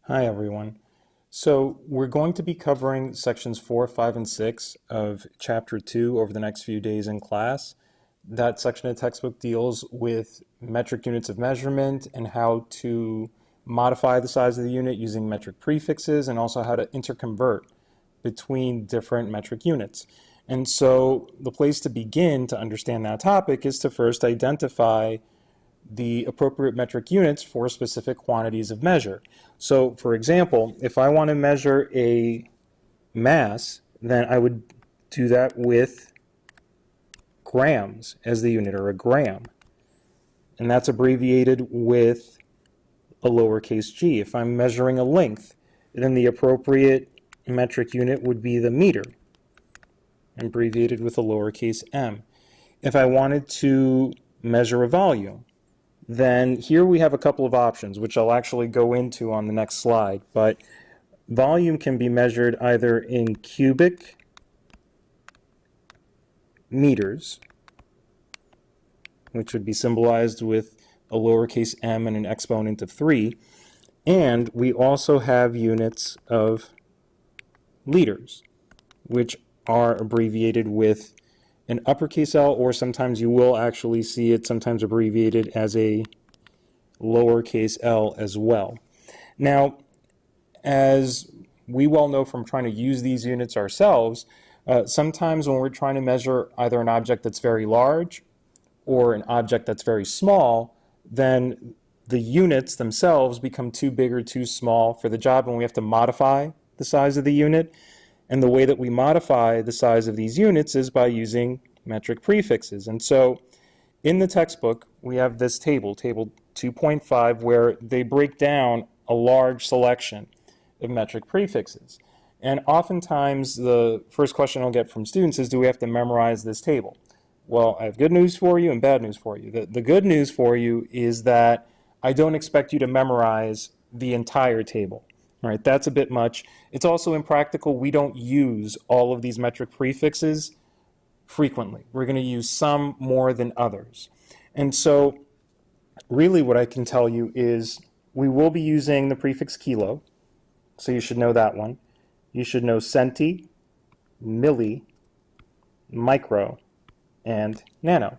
Hi everyone. So we're going to be covering sections 4, 5, and 6 of chapter 2 over the next few days in class. That section of the textbook deals with metric units of measurement and how to modify the size of the unit using metric prefixes, and also how to interconvert between different metric units. And so the place to begin to understand that topic is to first identify the appropriate metric units for specific quantities of measure. So, for example, if I want to measure a mass, then I would do that with grams as the unit, or a gram. And that's abbreviated with a lowercase g. If I'm measuring a length, then the appropriate metric unit would be the meter, abbreviated with a lowercase m. If I wanted to measure a volume, then here we have a couple of options, which I'll actually go into on the next slide. But volume can be measured either in cubic meters, which would be symbolized with a lowercase m and an exponent of 3. And we also have units of liters, which are abbreviated with an uppercase L, or sometimes you will actually see it sometimes abbreviated as a lowercase l as well. Now, as we well know from trying to use these units ourselves, sometimes when we're trying to measure either an object that's very large or an object that's very small, then the units themselves become too big or too small for the job, and we have to modify the size of the unit. And the way that we modify the size of these units is by using metric prefixes. And so in the textbook, we have this table, table 2.5, where they break down a large selection of metric prefixes. And oftentimes the first question I'll get from students is, do we have to memorize this table? Well, I have good news for you and bad news for you. The good news for you is that I don't expect you to memorize the entire table. All right, that's a bit much. It's also impractical. We don't use all of these metric prefixes frequently. We're going to use some more than others. And so really what I can tell you is we will be using the prefix kilo, so you should know that one. You should know centi, milli, micro, and nano.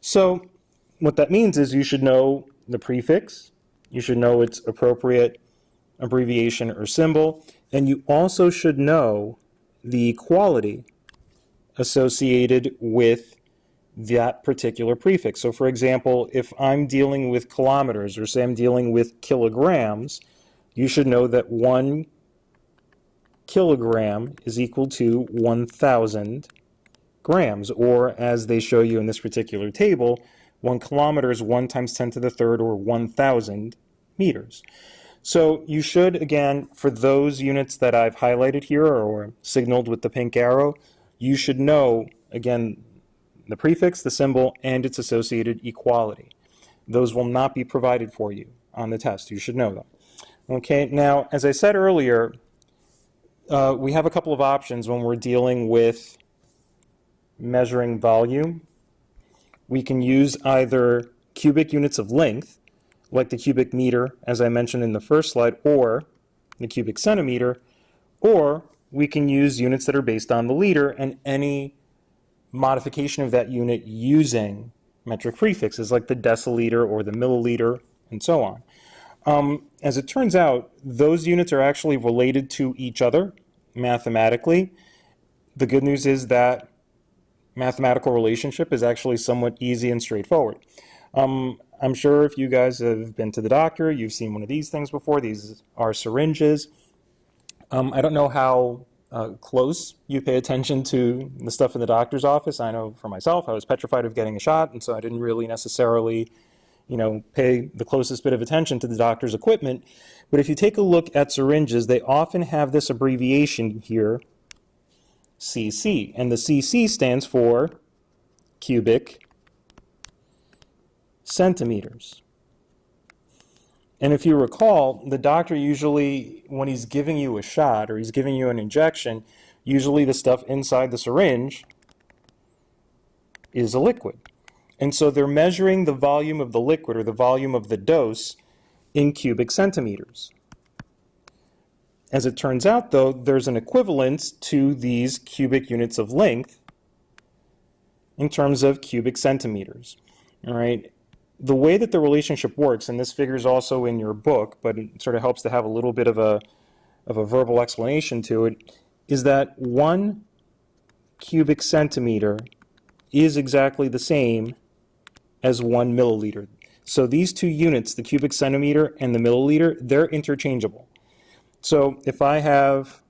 So what that means is you should know the prefix, you should know its appropriate abbreviation or symbol, and you also should know the quality associated with that particular prefix. So for example, if I'm dealing with kilometers, or say I'm dealing with kilograms, you should know that 1 kilogram is equal to 1,000 grams, or as they show you in this particular table, 1 kilometer is 1 times 10 to the third, or 1,000 meters. So you should, again, for those units that I've highlighted here or signaled with the pink arrow, you should know, again, the prefix, the symbol, and its associated equality. Those will not be provided for you on the test. You should know them. Okay, now, as I said earlier, we have a couple of options when we're dealing with measuring volume. We can use either cubic units of length, like the cubic meter, as I mentioned in the first slide, or the cubic centimeter, or we can use units that are based on the liter and any modification of that unit using metric prefixes, like the deciliter or the milliliter, and so on. As it turns out, those units are actually related to each other mathematically. The good news is that mathematical relationship is actually somewhat easy and straightforward. I'm sure if you guys have been to the doctor, you've seen one of these things before. These are syringes. I don't know how close you pay attention to the stuff in the doctor's office. I know for myself, I was petrified of getting a shot, and so I didn't really necessarily, pay the closest bit of attention to the doctor's equipment. But if you take a look at syringes, they often have this abbreviation here, CC, and the CC stands for cubic centimeters. And if you recall, the doctor usually, when he's giving you a shot or he's giving you an injection, usually the stuff inside the syringe is a liquid. And so they're measuring the volume of the liquid, or the volume of the dose, in cubic centimeters. As it turns out, though, there's an equivalence to these cubic units of length in terms of cubic centimeters. All right. The way that the relationship works, and this figure is also in your book, but it sort of helps to have a little bit of a verbal explanation to it, is that 1 cubic centimeter is exactly the same as 1 milliliter. So these two units, the cubic centimeter and the milliliter, they're interchangeable. So if I have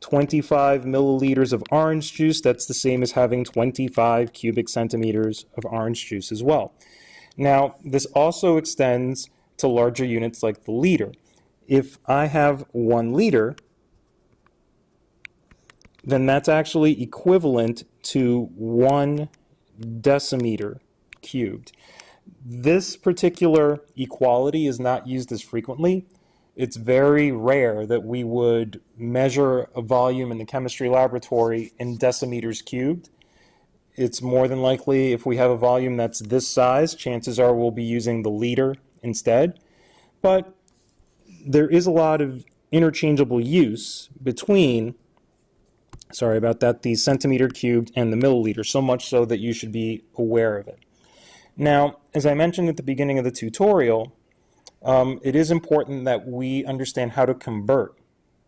25 milliliters of orange juice, that's the same as having 25 cubic centimeters of orange juice as well. Now, this also extends to larger units like the liter. If I have 1 liter, then that's actually equivalent to 1 decimeter cubed. This particular equality is not used as frequently. It's very rare that we would measure a volume in the chemistry laboratory in decimeters cubed. It's more than likely if we have a volume that's this size, chances are we'll be using the liter instead. But there is a lot of interchangeable use between, sorry about that, the centimeter cubed and the milliliter, so much so that you should be aware of it. Now, as I mentioned at the beginning of the tutorial, it is important that we understand how to convert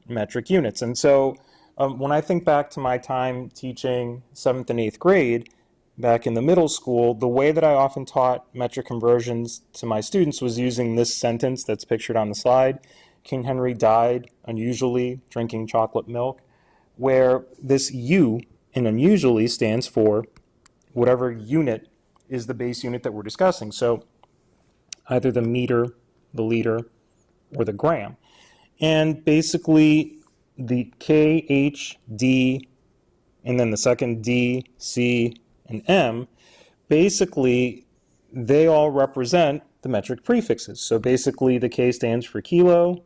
metric units. And so when I think back to my time teaching 7th and 8th grade, back in the middle school, the way that I often taught metric conversions to my students was using this sentence that's pictured on the slide. King Henry died unusually drinking chocolate milk, where this U in unusually stands for whatever unit is the base unit that we're discussing. So either the meter, the liter, or the gram. And basically the K, H, D, and then the second D, C, and M, basically they all represent the metric prefixes. So basically the K stands for kilo,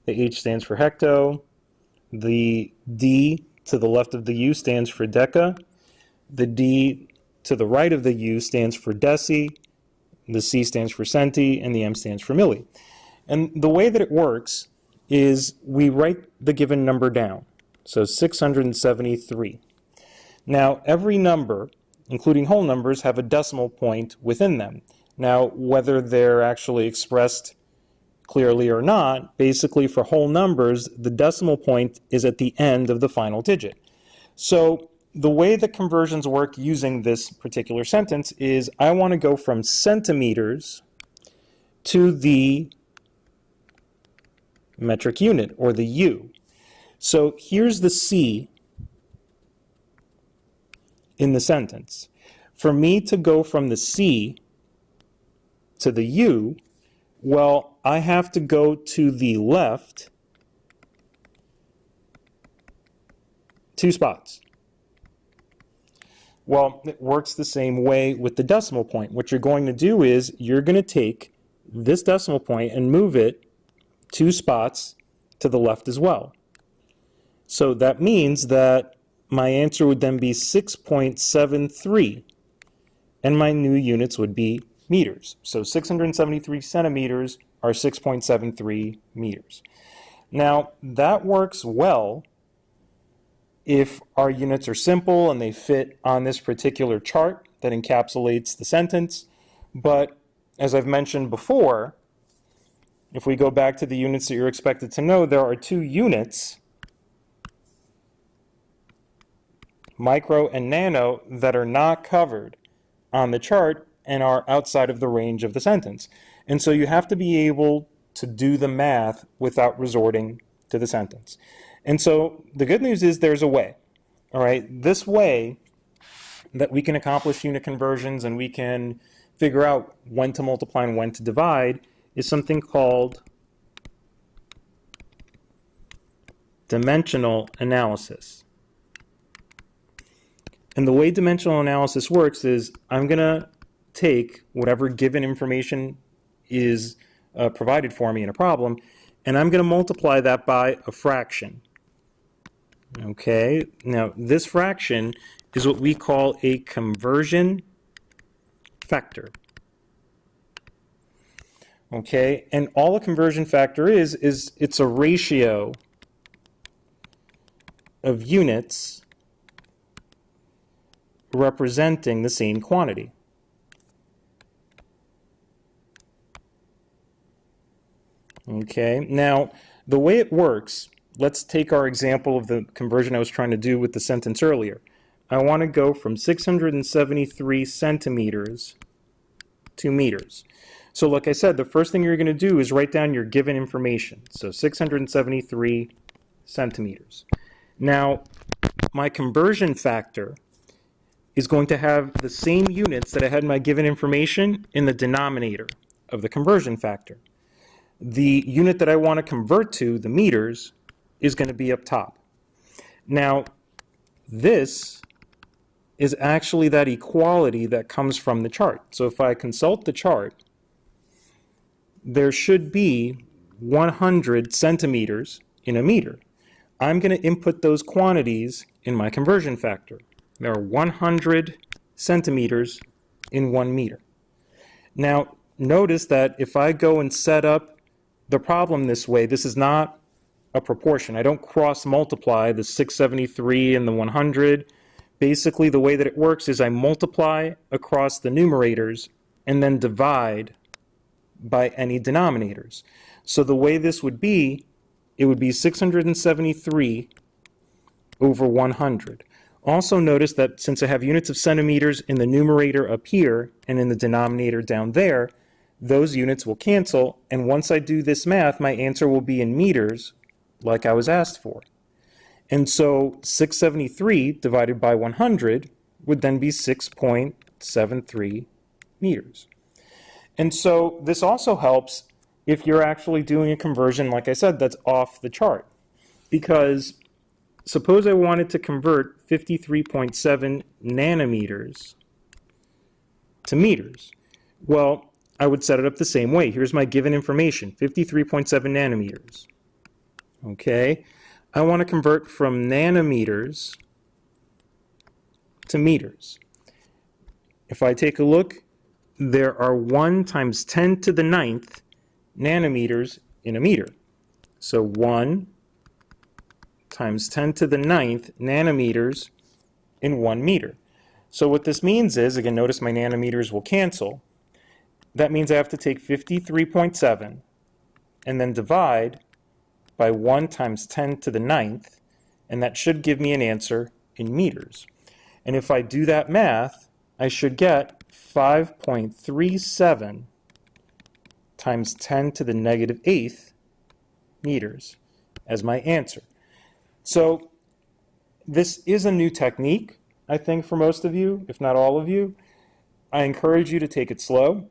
the H stands for hecto, the D to the left of the U stands for deca, the D to the right of the U stands for deci, the C stands for centi, and the M stands for milli. And the way that it works is we write the given number down, so 673. Now, every number, including whole numbers, have a decimal point within them. Now, whether they're actually expressed clearly or not, basically for whole numbers, the decimal point is at the end of the final digit. So the way that conversions work using this particular sentence is I want to go from centimeters to the metric unit, or the U. So here's the C in the sentence. For me to go from the C to the U, well, I have to go to the left 2 spots. Well, it works the same way with the decimal point. What you're going to do is you're going to take this decimal point and move it 2 spots to the left as well. So that means that my answer would then be 6.73, and my new units would be meters. So 673 centimeters are 6.73 meters. Now, that works well if our units are simple and they fit on this particular chart that encapsulates the sentence. But as I've mentioned before, if we go back to the units that you're expected to know, there are 2 units, micro and nano, that are not covered on the chart and are outside of the range of the sentence. And so you have to be able to do the math without resorting to the sentence. And so the good news is there's a way. All right, this way that we can accomplish unit conversions and we can figure out when to multiply and when to divide is something called dimensional analysis. And the way dimensional analysis works is I'm going to take whatever given information is provided for me in a problem, and I'm going to multiply that by a fraction. Okay, now this fraction is what we call a conversion factor. Okay, and all a conversion factor is it's a ratio of units representing the same quantity. Okay, now the way it works, let's take our example of the conversion I was trying to do with the sentence earlier. I want to go from 673 centimeters to meters. So like I said, the first thing you're going to do is write down your given information. So 673 centimeters. Now, my conversion factor is going to have the same units that I had in my given information in the denominator of the conversion factor. The unit that I want to convert to, the meters, is going to be up top. Now, this is actually that equality that comes from the chart. So if I consult the chart, there should be 100 centimeters in a meter. I'm going to input those quantities in my conversion factor. There are 100 centimeters in 1 meter. Now, notice that if I go and set up the problem this way, this is not a proportion. I don't cross multiply the 673 and the 100. Basically, the way that it works is I multiply across the numerators and then divide by any denominators. So the way this would be, it would be 673 over 100. Also notice that since I have units of centimeters in the numerator up here and in the denominator down there, those units will cancel, and once I do this math, my answer will be in meters, like I was asked for. And so 673 divided by 100 would then be 6.73 meters. And so this also helps if you're actually doing a conversion, like I said, that's off the chart. Because suppose I wanted to convert 53.7 nanometers to meters. Well, I would set it up the same way. Here's my given information, 53.7 nanometers. Okay, I want to convert from nanometers to meters. If I take a look, there are 1 times 10 to the 9th nanometers in a meter. So 1 times 10 to the 9th nanometers in 1 meter. So what this means is, again, notice my nanometers will cancel. That means I have to take 53.7 and then divide by 1 times 10 to the 9th, and that should give me an answer in meters. And if I do that math, I should get 5.37 times 10 to the negative 8th meters as my answer. So this is a new technique, I think, for most of you, if not all of you. I encourage you to take it slow.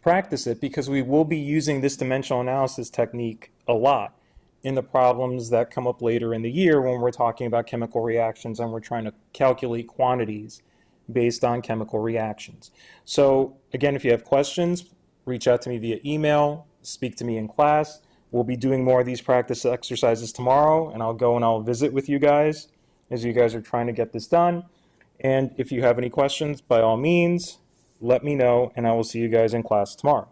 Practice it, because we will be using this dimensional analysis technique a lot in the problems that come up later in the year when we're talking about chemical reactions and we're trying to calculate quantities based on chemical reactions. So again, if you have questions, reach out to me via email, speak to me in class. We'll be doing more of these practice exercises tomorrow, and I'll go and I'll visit with you guys as you guys are trying to get this done. And if you have any questions, by all means, let me know, and I will see you guys in class tomorrow.